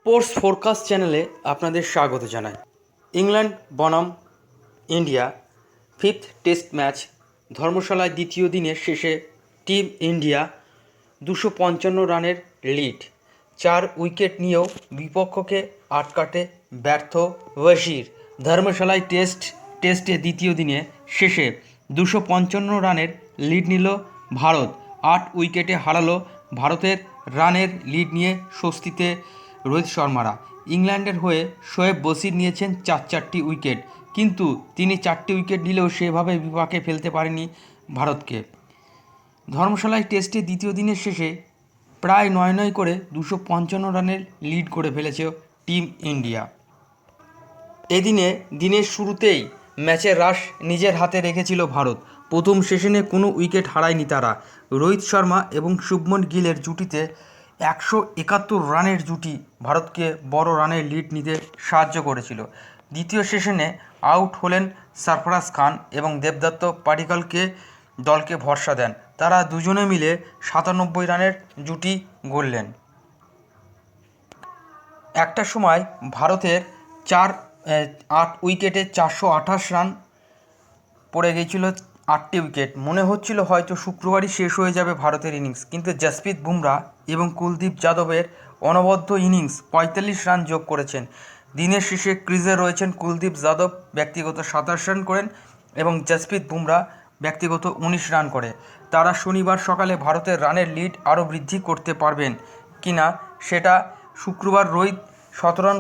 Sports forecast চ্যানেলে আপনাদের স্বাগত জানাই। ইংল্যান্ড বনাম ইন্ডিয়া ফিফথ টেস্ট ম্যাচ ধর্মশালায় দ্বিতীয় দিনের শেষে টিম ইন্ডিয়া 255 রানের লিড, 4 উইকেট নিয়েও বিপক্ষকে আটকাতে ব্যর্থ ওয়াজির। ধর্মশালায় টেস্টে দ্বিতীয় দিনে শেষে 255 রানের লিড নিল ভারত, 8 উইকেটে হারালো ভারতের রানের লিড নিয়ে স্বস্তিতে রোহিত শর্মারা। ইংল্যান্ডের হয়ে শোয়েব বশির নিয়েছেন চারটি উইকেট, কিন্তু তিনি 4টি উইকেট নিলেও সেভাবে বিপাকে ফেলতে পারেনি ভারতকে। ধর্মশালায় টেস্টে দ্বিতীয় দিনের শেষে প্রায় 9 করে 255 রানের লিড করে ফেলেছে টিম ইন্ডিয়া। এদিনে দিনের শুরুতেই ম্যাচের রাশ নিজের হাতে রেখেছিল ভারত। প্রথম সেশনে কোনো উইকেট হারায়নি তারা। রোহিত শর্মা এবং শুভমন গিলের জুটিতে 171 রানের জুটি ভারতকে বড় রানের লিড নিতে সাহায্য করেছিল। দ্বিতীয় সেশনে আউট হলেন সরফরাজ খান এবং দেবদত্ত পাডিক্কলকে দলকে ভরসা দেন। তারা দুজনে মিলে 97 রানের জুটি গড়লেন। একটা সময় ভারতের 8 উইকেটে 428 রান পড়ে গিয়েছিল, 8টি উইকেট। মনে হচ্ছিল হয়তো শুক্রবারই শেষ হয়ে যাবে ভারতের ইনিংস, কিন্তু জসপ্রীত বুমরা এবং কুলদীপ যাদবের অনবদ্য ইনিংস 45 রান যোগ করেছেন। দিনের শেষে ক্রিজে রয়েছেন কুলদীপ যাদব, ব্যক্তিগত 27 রান করেন এবং জসপ্রীত বুমরা ব্যক্তিগত 19 রান করে। তারা শনিবার সকালে ভারতের রানের লিড আরও বৃদ্ধি করতে পারবেন কিনা সেটা শুক্রবার। রোহিত 17 রান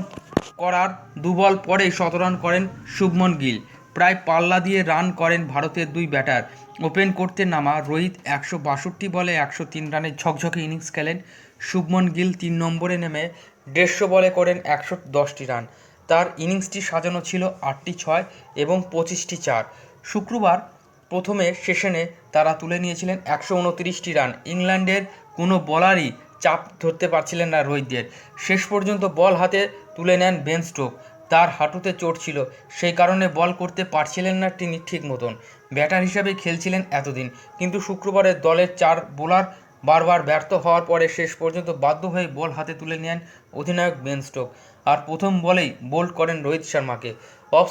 করার 2 বল পরেই 17 রান করেন শুভমন গিল। প্রায় পাল্লা দিয়ে রান করেন ভারতের দুই ব্যাটার। ওপেন করতে নামা রোহিত 162 বলে 103 রানের ঝকঝকে ইনিংস খেলেন। শুভমন গিল 3 নম্বরে নেমে 150 বলে করেন 110টি রান। তার ইনিংসটি সাজানো ছিল 8টি 6 এবং 25টি 4। শুক্রবার প্রথমে সেশনে তারা তুলে নিয়েছিলেন 129টি রান। ইংল্যান্ডের কোনো বোলারই চাপ ধরতে পারছিলেন না রোহিতদের। শেষ পর্যন্ত বল হাতে তুলে নেন বেন স্টোক। তার হাঁটুতে চোট ছিল, সেই কারণে বল করতে পারছিলেন না তিনি ঠিক মতন। ব্যাটার হিসাবে খেলছিলেন এতদিন, কিন্তু শুক্রবারে দলের 4 বোলার বারবার ব্যর্থ হওয়ার পরে শেষ পর্যন্ত বাধ্য হয়ে বল হাতে তুলে নেন অধিনায়ক বেন স্টোক, আর প্রথম বলেই বোল্ড করেন রোহিত শর্মাকে। অফ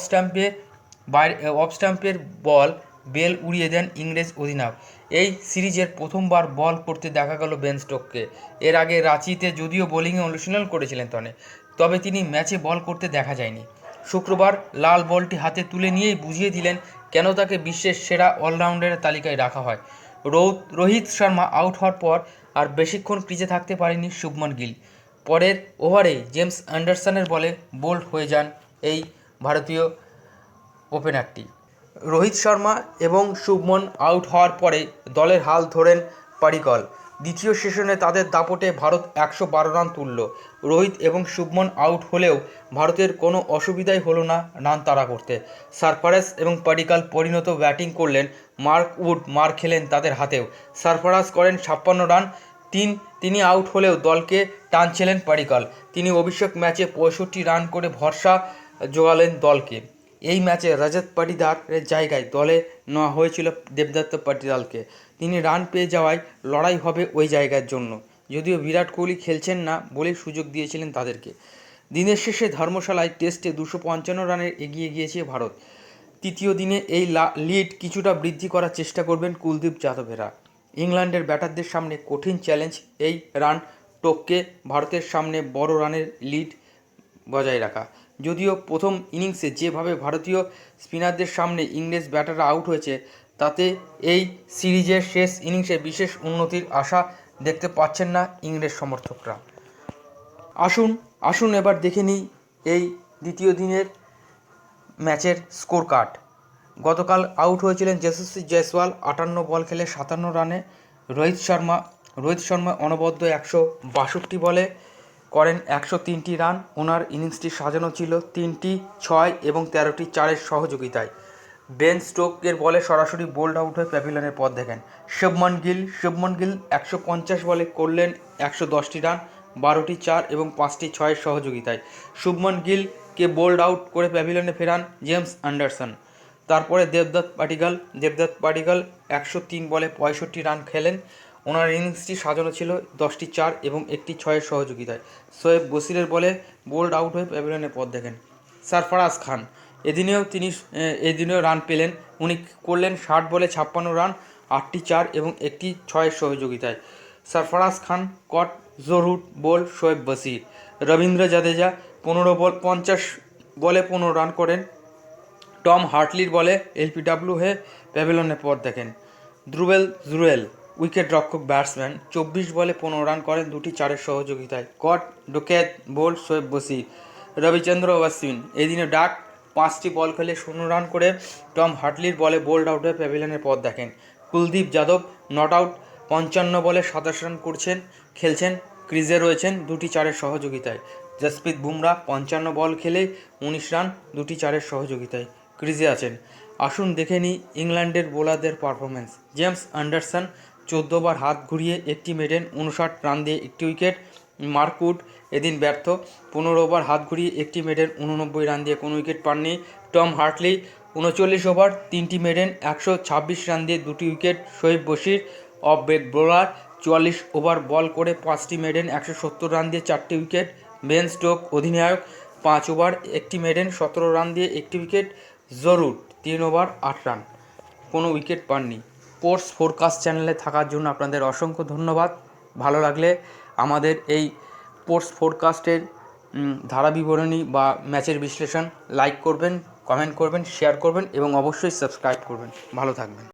স্টাম্পের বল বেল উড়িয়ে দেন ইংরেজ অধিনায়ক। এই সিরিজের প্রথমবার বল করতে দেখা গেল বেন স্টোককে। এর আগে রাঁচিতে যদিও বোলিংয়ে অনুশীলন করেছিলেন তবে তিনি ম্যাচে বল করতে দেখা যায়নি। শুক্রবার লাল বলটি হাতে তুলে নিয়েই বুঝিয়ে দিলেন কেন তাকে বিশ্বের সেরা অলরাউন্ডারের তালিকায় রাখা হয়। রোহিত শর্মা আউট হওয়ার পর আর বেশিক্ষণ ক্রিজে থাকতে পারেনি শুভমন গিল। পরের ওভারেই জেমস অ্যান্ডারসনের বলে বোল্ড হয়ে যান এই ভারতীয় ওপেনারটি। রোহিত শর্মা এবং শুভমন আউট হওয়ার পরে দলের হাল ধরেন পাডিক্কল। দ্বিতীয় সেশনে তাদের দাপটে ভারত 112 রান তুলল। রোহিত এবং শুভমন আউট হলেও ভারতের কোনো অসুবিধাই হলো না রান তাড়া করতে। সরফরাজ এবং পাডিক্কল পরিণত ব্যাটিং করলেন। মার্ক উড মার খেলেন তাদের হাতেও। সরফরাজ করেন 56 রান। তিনি আউট হলেও দলকে টানছিলেন পাডিক্কল। তিনি অভিষেক ম্যাচে 65 রান করে ভরসা জোগালেন দলকে। এই ম্যাচে রজত পাটিদারের জায়গায় দলে নেওয়া হয়েছিল দেবদত্ত পাডিক্কলকে। তিনি রান পেয়ে যাওয়ায় লড়াই হবে ওই জায়গার জন্য, যদিও বিরাট কোহলি খেলছেন না বলেই সুযোগ দিয়েছিলেন তাদেরকে। দিনের শেষে ধর্মশালায় টেস্টে 255 রানের এগিয়ে গিয়েছে ভারত। তৃতীয় দিনে এই লিড কিছুটা বৃদ্ধি করার চেষ্টা করবেন কুলদীপ যাদবেরা। ইংল্যান্ডের ব্যাটারদের সামনে কঠিন চ্যালেঞ্জ এই রান টপকে ভারতের সামনে বড় রানের লিড বজায় রাখা। যদিও প্রথম ইনিংসে যেভাবে ভারতীয় স্পিনারদের সামনে ইংরেজ ব্যাটাররা আউট হয়েছে, তাতে এই সিরিজের শেষ ইনিংসে বিশেষ উন্নতির আশা দেখতে পাচ্ছেন না ইংরেজ সমর্থকরা। আসুন এবার দেখে নিই এই দ্বিতীয় দিনের ম্যাচের স্কোর কার্ড। গতকাল আউট হয়েছিলেন যশস্বী জয়সওয়াল 58 বল খেলে 57 রানে। রোহিত শর্মা অনবদ্য 162 বলে করেন 103টি রান। ওনার ইনিংসটি সাজানো ছিল 3টি 6 এবং 13টি 4-এর সহযোগিতায়। বেন স্টোকের বলে সরাসরি বোল্ড আউট হয়ে প্যাভিলিয়নের পথ দেখেন শুভমন গিল 150 বলে করলেন 110টি রান, 12টি 4 এবং 5টি 6-এর সহযোগিতায়। শুভমন গিলকে বোল্ড আউট করে প্যাভিলিয়নে ফেরান জেমস অ্যান্ডারসন। তারপরে দেবদত্ত পাডিক্কল 103 বলে 65 রান খেলেন। ওনার ইনিংসটি সাজানো ছিল 10টি 4 এবং একটি 6-এর সহযোগিতায়। শোয়েব বশিরের বলে বোল্ড আউট হয়ে প্যাভিলিয়নের পথ দেখেন। সরফরাজ খান এদিনেও রান পেলেন। উনি করলেন 60 বলে 56 রান, 8টি 4 এবং একটি 6-এর সহযোগিতায়। সরফরাজ খান কট জরুর বোল শোয়েব বশির। রবীন্দ্র জাদেজা 50 বলে 15 রান করেন। টম হার্টলির বলে এলপিডব্লিউ হয়ে প্যাভিলিয়নের পথ দেখেন। ধ্রুবেল জুরেল উইকেট রক্ষক ব্যাটসম্যান 24 বলে 15 রান করেন 2টি 4-এর সহযোগিতায়। কট ডোকেত বোল শোয়েব বশির। রবিচন্দ্র অশ্বিন এদিনে ডাক 5টি বল খেলে 0 রান করে টম হার্টলির বলে বোল্ড আউট হয়ে প্যাভিলিয়নের পথ দেখেন। কুলদীপ যাদব নট আউট 55 বলে 27 রান খেলছেন, ক্রিজে রয়েছেন 2টি 4-এর সহযোগিতায়। জসপ্রীত বুমরা 55 বল খেলে 19 রান 2টি 4-এর সহযোগিতায় ক্রিজে আছেন। আসুন দেখে নিই ইংল্যান্ডের বোলারদের পারফরমেন্স। জেমস অ্যান্ডারসন 14 বার হাত ঘুরিয়ে একটি মেডেন 59 রান দিয়ে একটি উইকেট। মার্ক উড এদিন ব্যর্থ, 15 ওভার হাত ঘুরিয়ে একটি মেডেন 89 রান দিয়ে কোনো উইকেট পাননি। টম হার্টলি 39 ওভার 3টি মেডেন 126 রান দিয়ে 2টি wicket. Shoaib Bashir off break bowler 44 over ball করে 5টি মেডেন 170 রান দিয়ে 4টি উইকেট। বেন স্টোক অধিনায়ক 5 ওভার 1টি মেডেন 17 রান দিয়ে একটি উইকেট। জরুর 3 ওভার 8 রান, কোনো উইকেট পাননি। স্পোর্টস ফোরকাস্ট চ্যানেলে থাকার জন্য আপনাদের অসংখ্য ধন্যবাদ। ভালো লাগলে আমাদের এই স্পোর্টস ফোরকাস্টের ধারা বিবরণী বা ম্যাচের বিশ্লেষণ লাইক করবেন, কমেন্ট করবেন, শেয়ার করবেন এবং অবশ্যই সাবস্ক্রাইব করবেন। ভালো থাকবেন।